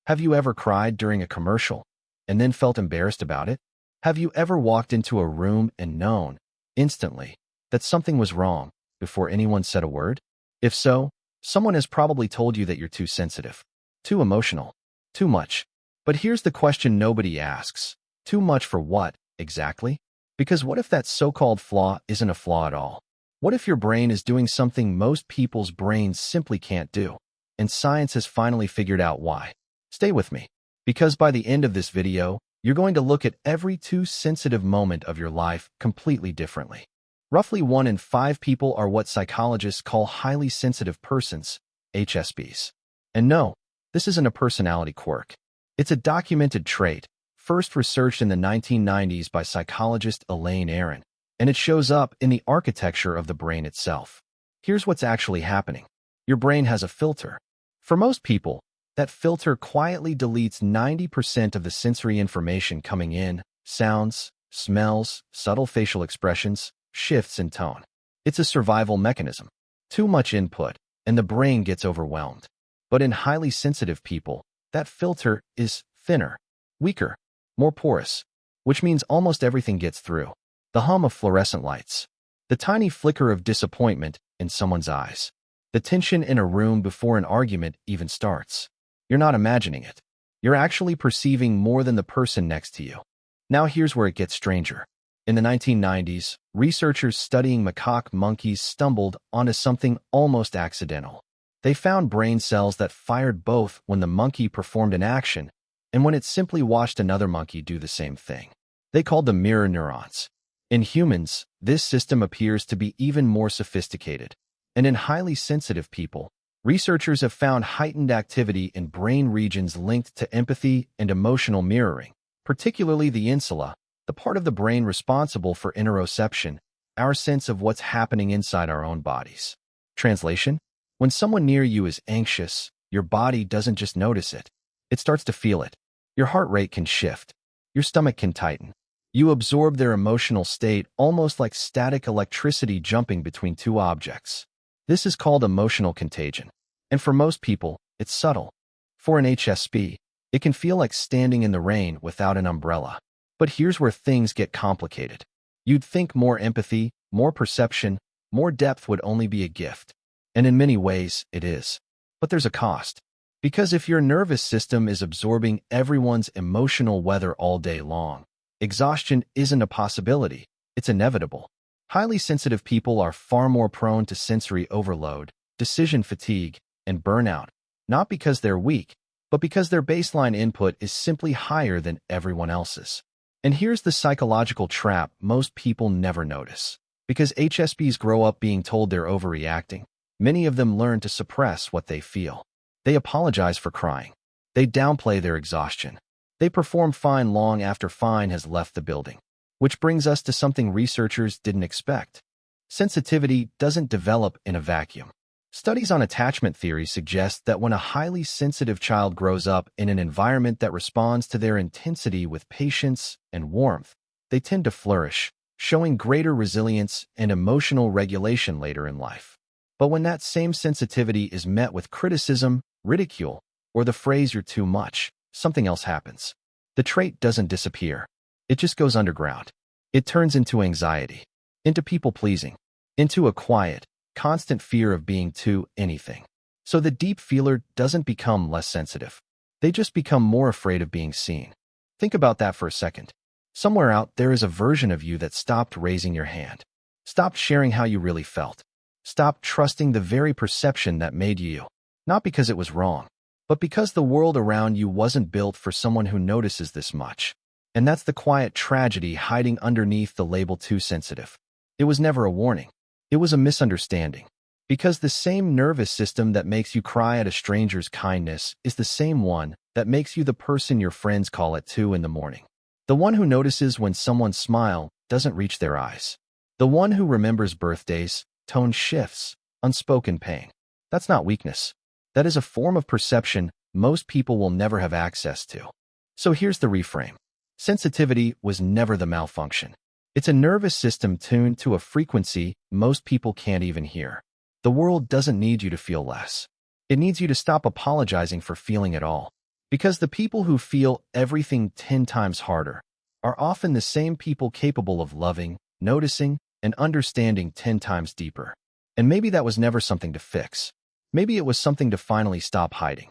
Have you ever cried during a commercial and then felt embarrassed about it? Have you ever walked into a room and known instantly that something was wrong before anyone said a word? If so, someone has probably told you that you're too sensitive, too emotional, too much. But here's the question nobody asks. Too much for what, exactly? Because what if that so-called flaw isn't a flaw at all? What if your brain is doing something most people's brains simply can't do? And science has finally figured out why. Stay with me, because by the end of this video, you're going to look at every too sensitive moment of your life completely differently. Roughly 1 in 5 people are what psychologists call highly sensitive persons, HSPs. And no, this isn't a personality quirk. It's a documented trait, first researched in the 1990s by psychologist Elaine Aron, and it shows up in the architecture of the brain itself. Here's what's actually happening. Your brain has a filter. For most people, that filter quietly deletes 90% of the sensory information coming in: sounds, smells, subtle facial expressions, shifts in tone. It's a survival mechanism. Too much input, and the brain gets overwhelmed. But in highly sensitive people, that filter is thinner, weaker, more porous, which means almost everything gets through. The hum of fluorescent lights, the tiny flicker of disappointment in someone's eyes, the tension in a room before an argument even starts. You're not imagining it. You're actually perceiving more than the person next to you. Now here's where it gets stranger. In the 1990s, researchers studying macaque monkeys stumbled onto something almost accidental. They found brain cells that fired both when the monkey performed an action and when it simply watched another monkey do the same thing. They called them mirror neurons. In humans, this system appears to be even more sophisticated. And in highly sensitive people, researchers have found heightened activity in brain regions linked to empathy and emotional mirroring, particularly the insula, the part of the brain responsible for interoception, our sense of what's happening inside our own bodies. Translation: when someone near you is anxious, your body doesn't just notice it. It starts to feel it. Your heart rate can shift. Your stomach can tighten. You absorb their emotional state almost like static electricity jumping between two objects. This is called emotional contagion. And for most people, it's subtle. For an HSP, it can feel like standing in the rain without an umbrella. But here's where things get complicated. You'd think more empathy, more perception, more depth would only be a gift. And in many ways, it is. But there's a cost. Because if your nervous system is absorbing everyone's emotional weather all day long, exhaustion isn't a possibility, it's inevitable. Highly sensitive people are far more prone to sensory overload, decision fatigue, and burnout, not because they're weak, but because their baseline input is simply higher than everyone else's. And here's the psychological trap most people never notice. Because HSPs grow up being told they're overreacting, many of them learn to suppress what they feel. They apologize for crying. They downplay their exhaustion. They perform fine long after fine has left the building. Which brings us to something researchers didn't expect. Sensitivity doesn't develop in a vacuum. Studies on attachment theory suggest that when a highly sensitive child grows up in an environment that responds to their intensity with patience and warmth, they tend to flourish, showing greater resilience and emotional regulation later in life. But when that same sensitivity is met with criticism, ridicule, or the phrase "you're too much," something else happens. The trait doesn't disappear. It just goes underground. It turns into anxiety, into people-pleasing, into a quiet, constant fear of being too anything. So the deep feeler doesn't become less sensitive. They just become more afraid of being seen. Think about that for a second. Somewhere out there is a version of you that stopped raising your hand, stopped sharing how you really felt, stopped trusting the very perception that made you you. Not because it was wrong, but because the world around you wasn't built for someone who notices this much. And that's the quiet tragedy hiding underneath the label too sensitive. It was never a warning. It was a misunderstanding. Because the same nervous system that makes you cry at a stranger's kindness is the same one that makes you the person your friends call at 2 in the morning. The one who notices when someone's smile doesn't reach their eyes. The one who remembers birthdays, tone shifts, unspoken pain. That's not weakness. That is a form of perception most people will never have access to. So here's the reframe. Sensitivity was never the malfunction. It's a nervous system tuned to a frequency most people can't even hear. The world doesn't need you to feel less. It needs you to stop apologizing for feeling at all. Because the people who feel everything 10 times harder are often the same people capable of loving, noticing, and understanding 10 times deeper. And maybe that was never something to fix. Maybe it was something to finally stop hiding.